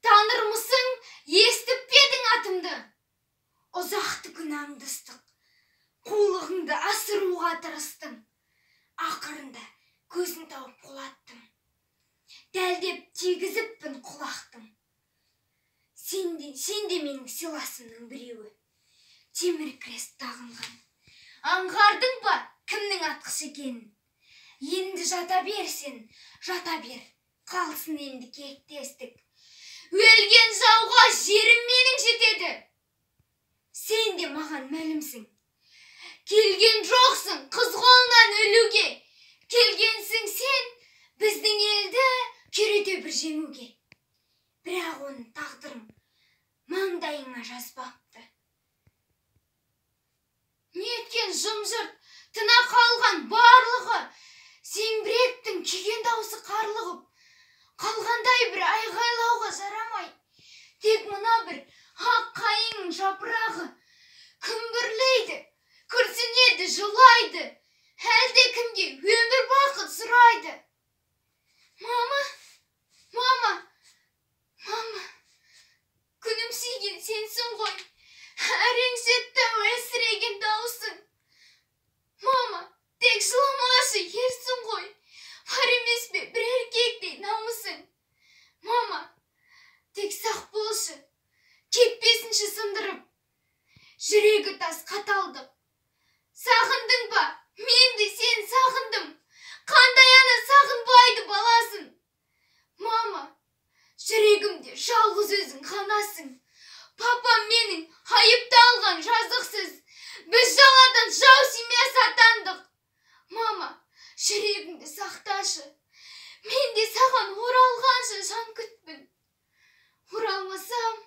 Таныр мұсың, естіп бедің атымды? Ұзақты күнәңді ыстық, қулығыңды асыруға тырыстың. Ақырында көзін тауып құлаттым, дәлдеп тегізіппін құлақтым. Сен де менің сыйласымның біреуі, темір крест тағынған. Аңғардың ба кімнің атқыш екенін? Енді жата берсен, жата бер, қалсын енді кектестік. Өлген жауға жерім менің жетеді. Сен де маған мәлімсің. Келген жоқсың қыз қолынан өлуге. Келгенсің сен біздің елді күйрете бір жеңуге. Бірақ оны тағдырым маңдайыңа жазбапты. Неткен жым-жырт, тына қалған барлығы, зеңбіректің күйген даусы қарлығып, қалғандай бір айғайлауға жарамай, тек мына бір ақ қайыңның жапырағы күмбірлейді, күрсінеді, жылайды, әлде кімге өмір бақыт сұрайды. Мама, мама, мама, күнімсейген сенсің ғой, әрең жетті әлсіреген даусың. Мама, тек жыламашы ерсің ғой, бар емес пе бір еркектей намысың. Мама, тек сақ болшы, кетпесінші сындырып, жүрегі тас қаталдық. Сағындың ба, мен де сен сағындым, қандай ана сағынбайды баласын. Мама, жүрегімде жалғыз өзің ғанасың. Папам менің айыпталған жазықсыз, біз жаладан жау семьясы атандық. Мама, жүрегіңді сақташы, мен де саған оралғанша жан күтпін. Оралмасам